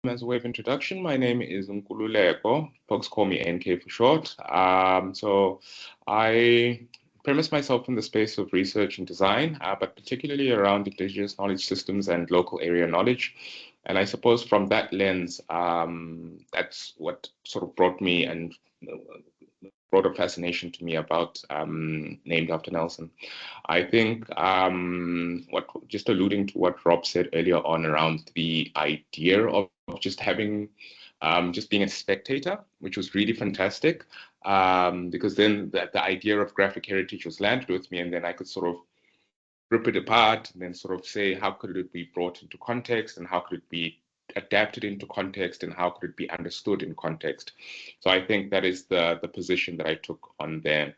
as a way of introduction, my name is Nkululeko. Folks call me NK for short. So I premise myself in the space of research and design, but particularly around indigenous knowledge systems and local area knowledge. And I suppose from that lens, that's what sort of brought me and brought a fascination to me about Named After Nelson. I think just alluding to what Rob said earlier on around the idea of just having, just being a spectator, which was really fantastic, because then the idea of graphic heritage was landed with me, and then I could sort of rip it apart and then sort of say, how could it be brought into context, and how could it be adapted into context, and how could it be understood in context? So I think that is the position that I took on there.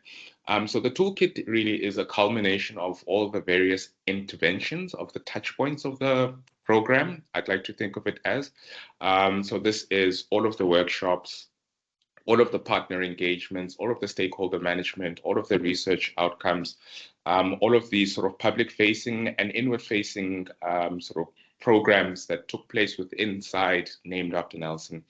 So the toolkit really is a culmination of all the various interventions of the touch points of the program. I'd like to think of it as. So this is all of the workshops, all of the partner engagements, all of the stakeholder management, all of the research outcomes, all of these sort of public-facing and inward-facing sort of programs that took place inside Named After Nelson.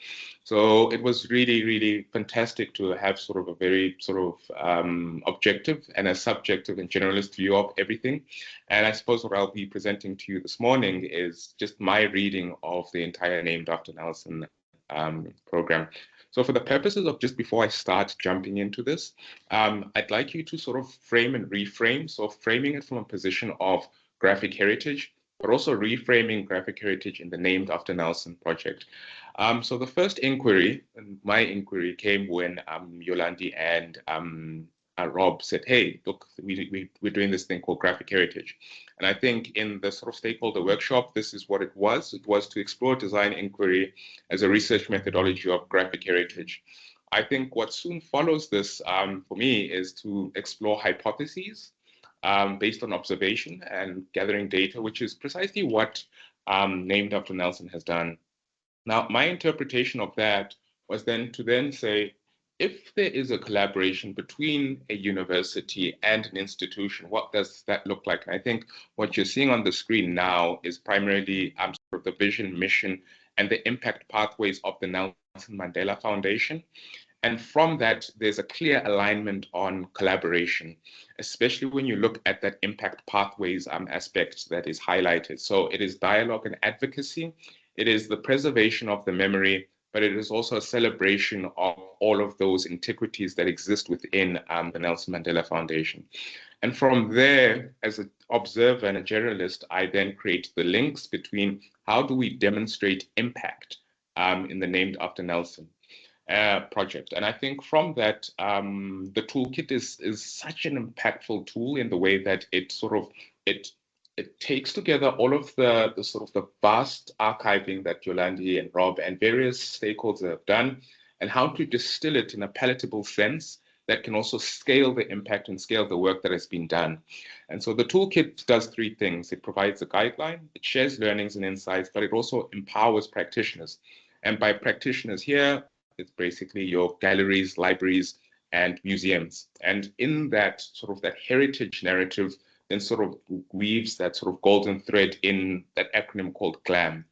So it was really, really fantastic to have sort of a very sort of objective and a subjective and generalist view of everything. And I suppose what I'll be presenting to you this morning is just my reading of the entire Named After Nelson program. So for the purposes of just before I start jumping into this, I'd like you to sort of frame and reframe. So framing it from a position of graphic heritage, but also reframing graphic heritage in the Named After Nelson project. So the first inquiry, my inquiry, came when Yolandi and Rob said, hey, look, we're doing this thing called graphic heritage. And I think in the sort of stakeholder workshop, this is what it was. It was to explore design inquiry as a research methodology of graphic heritage. I think what soon follows this for me is to explore hypotheses based on observation and gathering data, which is precisely what Named After Nelson has done. Now, my interpretation of that was then to say, if there is a collaboration between a university and an institution, what does that look like? And I think what you're seeing on the screen now is primarily sort of the vision, mission, and the impact pathways of the Nelson Mandela Foundation. And from that, there's a clear alignment on collaboration, especially when you look at that impact pathways aspect that is highlighted. So it is dialogue and advocacy. It is the preservation of the memory, but it is also a celebration of all of those antiquities that exist within the Nelson Mandela Foundation. And from there, as an observer and a generalist, I then create the links between how do we demonstrate impact in the Named After Nelson project. And I think from that, the toolkit is such an impactful tool in the way that it sort of, it takes together all of the sort of the vast archiving that Yolandi and Rob and various stakeholders have done, and how to distill it in a palatable sense that can also scale the impact and scale the work that has been done. And so the toolkit does three things. It provides a guideline, it shares learnings and insights, but it also empowers practitioners. And by practitioners here, it's basically your galleries, libraries, and museums. And in that sort of that heritage narrative, then sort of weaves that sort of golden thread in that acronym called GLAM.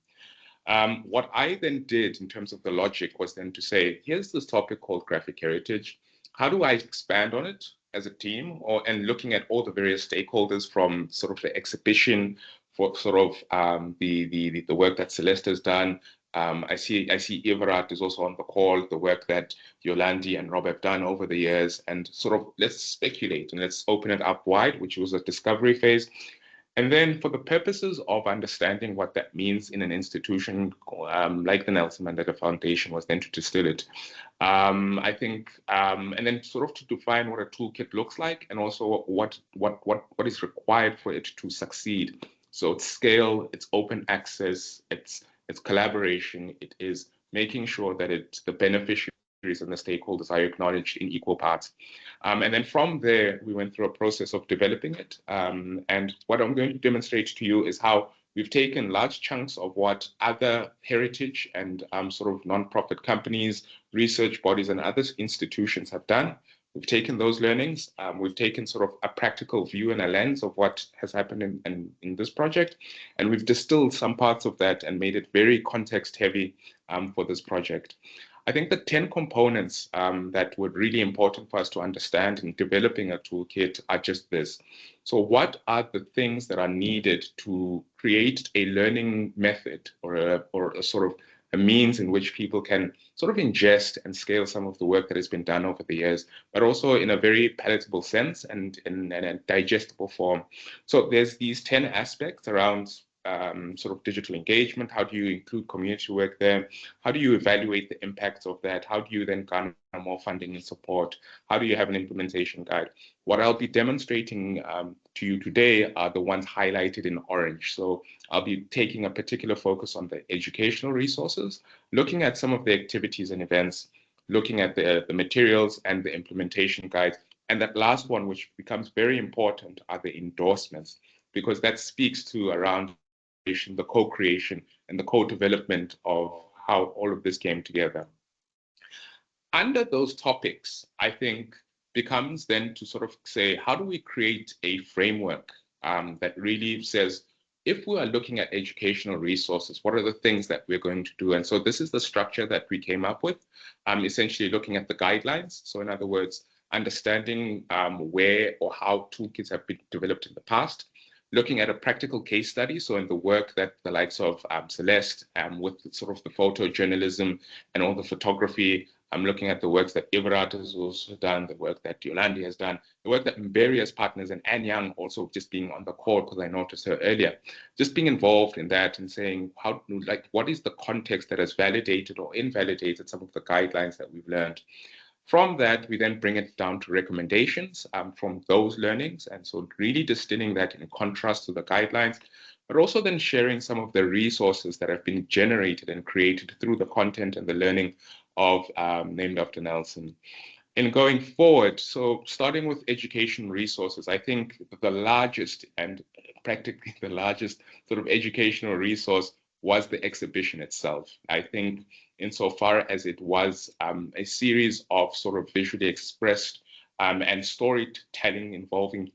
What I then did in terms of the logic was then to say, here's this topic called graphic heritage. How do I expand on it as a team, and looking at all the various stakeholders from sort of the exhibition, for sort of the work that Celeste has done. I see Everard is also on the call, the work that Yolandi and Rob have done over the years, and sort of let's speculate and let's open it up wide, which was a discovery phase. And then for the purposes of understanding what that means in an institution like the Nelson Mandela Foundation was then to distill it. I think, and then sort of to define what a toolkit looks like, and also what is required for it to succeed. So it's scale, it's open access, it's collaboration, it is making sure that the beneficiaries and the stakeholders are acknowledged in equal parts. And then from there, we went through a process of developing it. And what I'm going to demonstrate to you is how we've taken large chunks of what other heritage and sort of nonprofit companies, research bodies, and other institutions have done. We've taken those learnings, we've taken sort of a practical view and a lens of what has happened in this project, and we've distilled some parts of that and made it very context heavy for this project. I think the 10 components that were really important for us to understand in developing a toolkit are just this. So what are the things that are needed to create a learning method or a sort of a means in which people can sort of ingest and scale some of the work that has been done over the years, but also in a very palatable sense and in a digestible form. So there's these 10 aspects around sort of digital engagement. How do you include community work there? How do you evaluate the impacts of that? How do you then garner more funding and support? How do you have an implementation guide? What I'll be demonstrating to you today are the ones highlighted in orange. So I'll be taking a particular focus on the educational resources, looking at some of the activities and events, looking at the materials and the implementation guides. And that last one, which becomes very important, are the endorsements, because that speaks to around the co-creation and the co-development of how all of this came together. Under those topics, I think becomes then to sort of say, how do we create a framework that really says, if we are looking at educational resources, what are the things that we're going to do? And so this is the structure that we came up with, essentially looking at the guidelines. So in other words, understanding where or how toolkits have been developed in the past, looking at a practical case study. So in the work that the likes of Celeste with sort of the photojournalism and all the photography, I'm looking at the works that Everard has also done, the work that Yolandi has done, the work that various partners, and Anne Young also just being on the call because I noticed her earlier, just being involved in that and saying, how, like, what is the context that has validated or invalidated some of the guidelines that we've learned? From that, we then bring it down to recommendations from those learnings. And so really distilling that in contrast to the guidelines, but also then sharing some of the resources that have been generated and created through the content and the learning of Named After Nelson. In going forward, so starting with education resources, I think the largest and practically the largest sort of educational resource was the exhibition itself. I think insofar as it was a series of sort of visually expressed and storytelling involving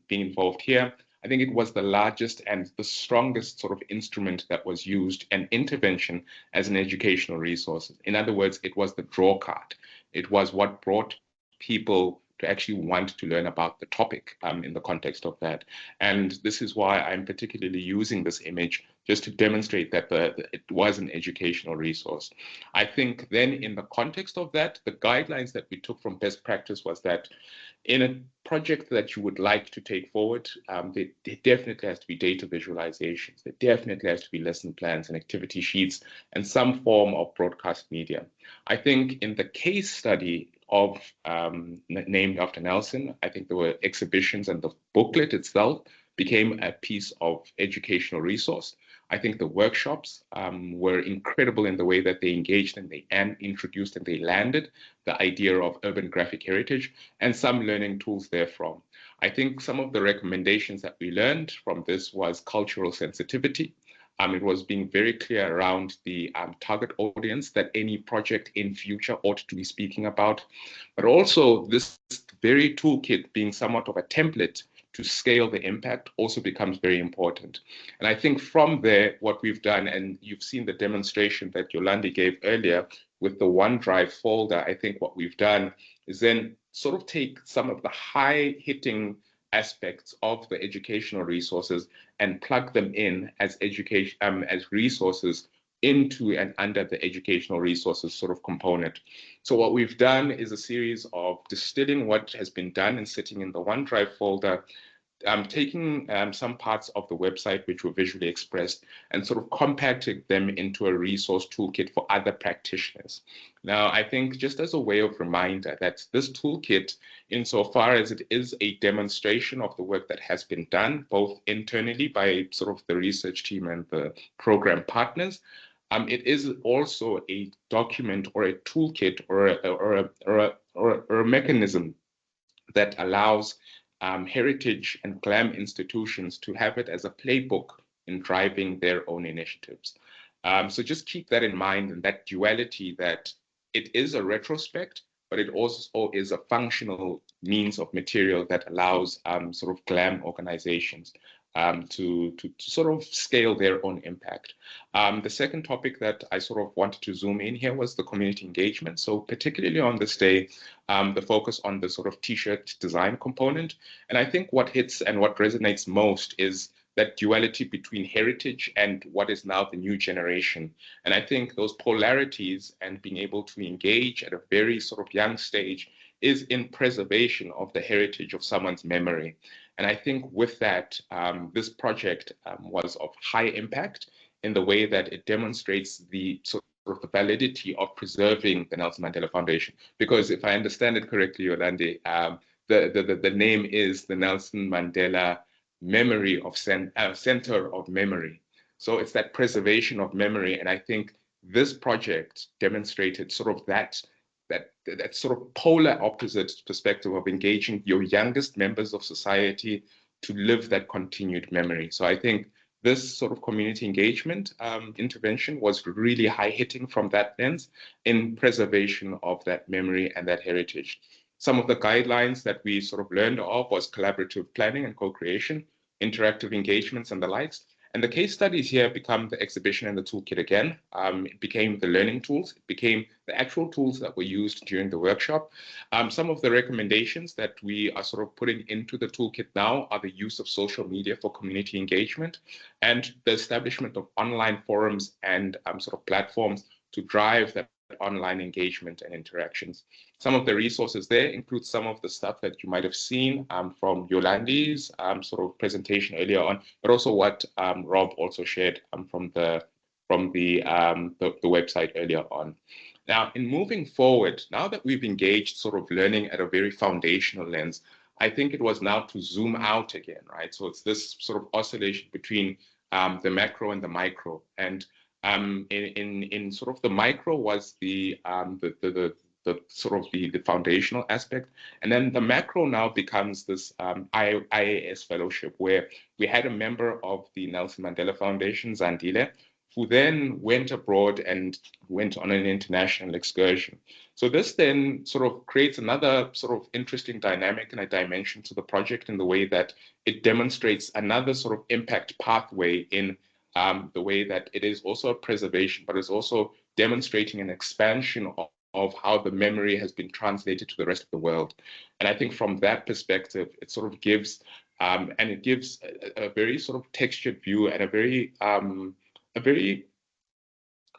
being involved here, I think it was the largest and the strongest sort of instrument that was used, an intervention as an educational resource. In other words, it was the draw card. It was what brought people to actually want to learn about the topic in the context of that. And this is why I'm particularly using this image just to demonstrate that it was an educational resource. I think then in the context of that, the guidelines that we took from best practice was that in a project that you would like to take forward, there definitely has to be data visualizations. There definitely has to be lesson plans and activity sheets and some form of broadcast media. I think in the case study of Named After Nelson, I think there were exhibitions and the booklet itself became a piece of educational resource. I think the workshops were incredible in the way that they engaged and they introduced and they landed the idea of urban graphic heritage and some learning tools therefrom. I think some of the recommendations that we learned from this was cultural sensitivity. It was being very clear around the target audience that any project in future ought to be speaking about, but also this very toolkit being somewhat of a template to scale the impact also becomes very important. And I think from there, what we've done, and you've seen the demonstration that Yolandi gave earlier with the OneDrive folder, I think what we've done is then sort of take some of the high-hitting aspects of the educational resources and plug them in as as resources into and under the educational resources sort of component. So what we've done is a series of distilling what has been done and sitting in the OneDrive folder, taking some parts of the website which were visually expressed and sort of compacting them into a resource toolkit for other practitioners. Now, I think just as a way of reminder that this toolkit, insofar as it is a demonstration of the work that has been done, both internally by sort of the research team and the program partners, it is also a document or a toolkit or a mechanism that allows heritage and GLAM institutions to have it as a playbook in driving their own initiatives. So just keep that in mind, and that duality that it is a retrospect, but it also is a functional means of material that allows sort of GLAM organizations to sort of scale their own impact. The second topic that I sort of wanted to zoom in here was the community engagement. So particularly on this day, the focus on the sort of t-shirt design component. And I think what hits and what resonates most is that duality between heritage and what is now the new generation. And I think those polarities and being able to engage at a very sort of young stage is in preservation of the heritage of someone's memory. And I think with that, this project was of high impact in the way that it demonstrates the sort of the validity of preserving the Nelson Mandela Foundation. Because if I understand it correctly, Yolande, the name is the Nelson Mandela Memory of Center of Memory. So it's that preservation of memory. And I think this project demonstrated sort of that sort of polar opposite perspective of engaging your youngest members of society to live that continued memory. So I think this sort of community engagement intervention was really high hitting from that lens in preservation of that memory and that heritage. Some of the guidelines that we sort of learned of was collaborative planning and co-creation, interactive engagements and the likes. And the case studies here become the exhibition and the toolkit again. It became the learning tools. It became the actual tools that were used during the workshop. Some of the recommendations that we are sort of putting into the toolkit now are the use of social media for community engagement and the establishment of online forums and sort of platforms to drive that online engagement and interactions. Some of the resources there include some of the stuff that you might have seen from Yolande's sort of presentation earlier on, but also what Rob also shared from the website earlier on. Now, in moving forward, now that we've engaged sort of learning at a very foundational lens, I think it was now to zoom out again, right? So it's this sort of oscillation between the macro and the micro. And in sort of the micro was the sort of the foundational aspect, and then the macro now becomes this IAS fellowship, where we had a member of the Nelson Mandela Foundation, Zandile, who then went abroad and went on an international excursion. So this then sort of creates another sort of interesting dynamic and a dimension to the project in the way that it demonstrates another sort of impact pathway in the way that it is also a preservation, but it's also demonstrating an expansion of how the memory has been translated to the rest of the world. And I think from that perspective, it sort of gives, and it gives a very sort of textured view and a very,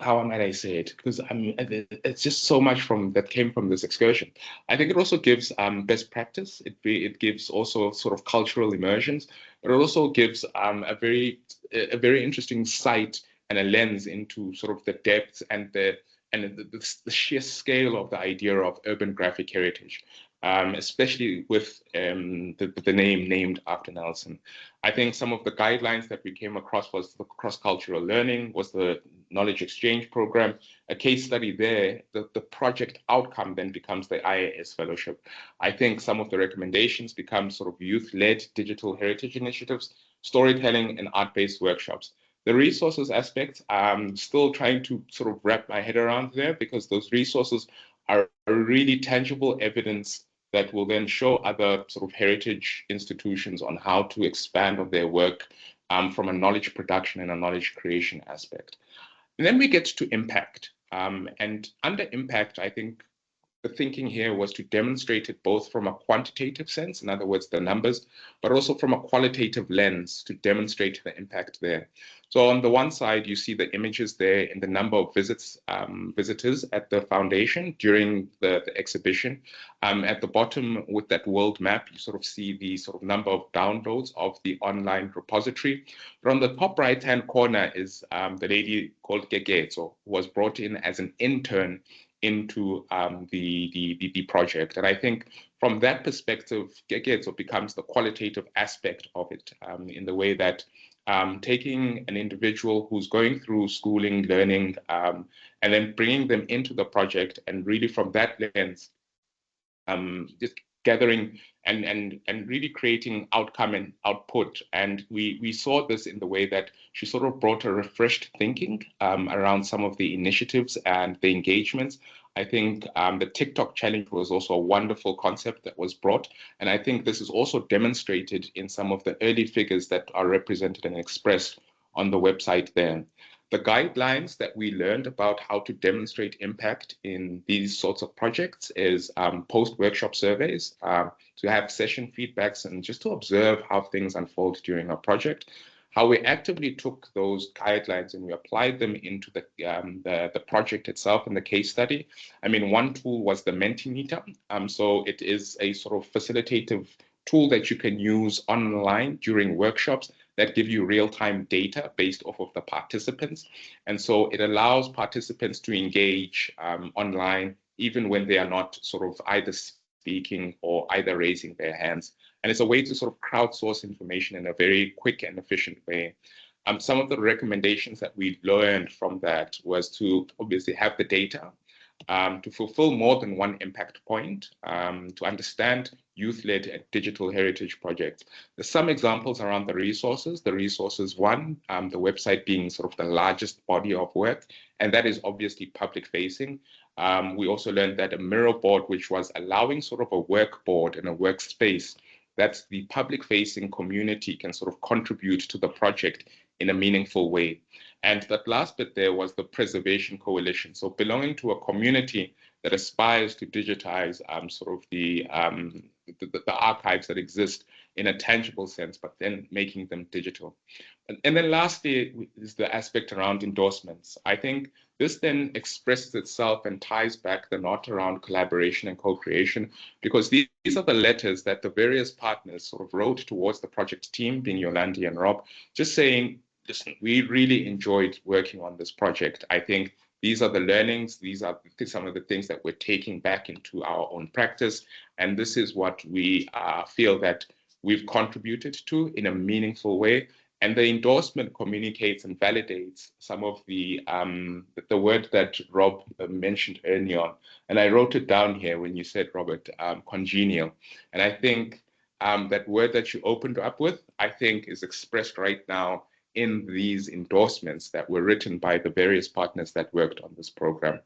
how might I say it? Because I mean, it's just so much that came from this excursion. I think it also gives best practice. It gives also sort of cultural immersions, but it also gives a very interesting sight and a lens into sort of the depth and the sheer scale of the idea of urban graphic heritage, especially with the name named after Nelson. I think some of the guidelines that we came across was the cross-cultural learning, was the knowledge exchange program. A case study there, the project outcome then becomes the IAS fellowship. I think some of the recommendations become sort of youth-led digital heritage initiatives, storytelling and art-based workshops. The resources aspect, I'm still trying to sort of wrap my head around there, because those resources are really tangible evidence that will then show other sort of heritage institutions on how to expand on their work from a knowledge production and a knowledge creation aspect. And then we get to impact. And under impact, I think the thinking here was to demonstrate it both from a quantitative sense, in other words, the numbers, but also from a qualitative lens to demonstrate the impact there. So on the one side, you see the images there in the number of visitors at the foundation during the exhibition. At the bottom with that world map, you sort of see the sort of number of downloads of the online repository. But on the top right-hand corner is the lady called Gegetso, who was brought in as an intern into the project. And I think from that perspective, Gegetso becomes the qualitative aspect of it in the way that taking an individual who's going through schooling, learning, and then bringing them into the project, and really from that lens, just gathering and really creating outcome and output. And we saw this in the way that she sort of brought a refreshed thinking around some of the initiatives and the engagements. I think the TikTok challenge was also a wonderful concept that was brought. And I think this is also demonstrated in some of the early figures that are represented and expressed on the website there. The guidelines that we learned about how to demonstrate impact in these sorts of projects is post-workshop surveys, to have session feedbacks and just to observe how things unfold during a project. How we actively took those guidelines and we applied them into the project itself and the case study. I mean, one tool was the Mentimeter. So it is a sort of facilitative tool that you can use online during workshops that give you real-time data based off of the participants. And so it allows participants to engage online even when they are not sort of either speaking or either raising their hands. And it's a way to sort of crowdsource information in a very quick and efficient way. Some of the recommendations that we learned from that was to obviously have the data, to fulfill more than one impact point, to understand youth-led and digital heritage projects. There's some examples around the resources. The resources one, the website being sort of the largest body of work, and that is obviously public-facing. We also learned that a mirror board, which was allowing sort of a work board and a workspace that the public-facing community can sort of contribute to the project in a meaningful way. And that last bit there was the preservation coalition. So belonging to a community that aspires to digitize sort of the archives that exist in a tangible sense, but then making them digital. And then lastly is the aspect around endorsements. I think this then expresses itself and ties back the knot around collaboration and co-creation, because these are the letters that the various partners sort of wrote towards the project team, being Yolandi and Rob, just saying, listen, we really enjoyed working on this project. I think these are the learnings, these are some of the things that we're taking back into our own practice. And this is what we feel that we've contributed to in a meaningful way. And the endorsement communicates and validates some of the word that Rob mentioned earlier on. And I wrote it down here when you said, Robert, congenial. And I think that word that you opened up with, I think is expressed right now in these endorsements that were written by the various partners that worked on this program.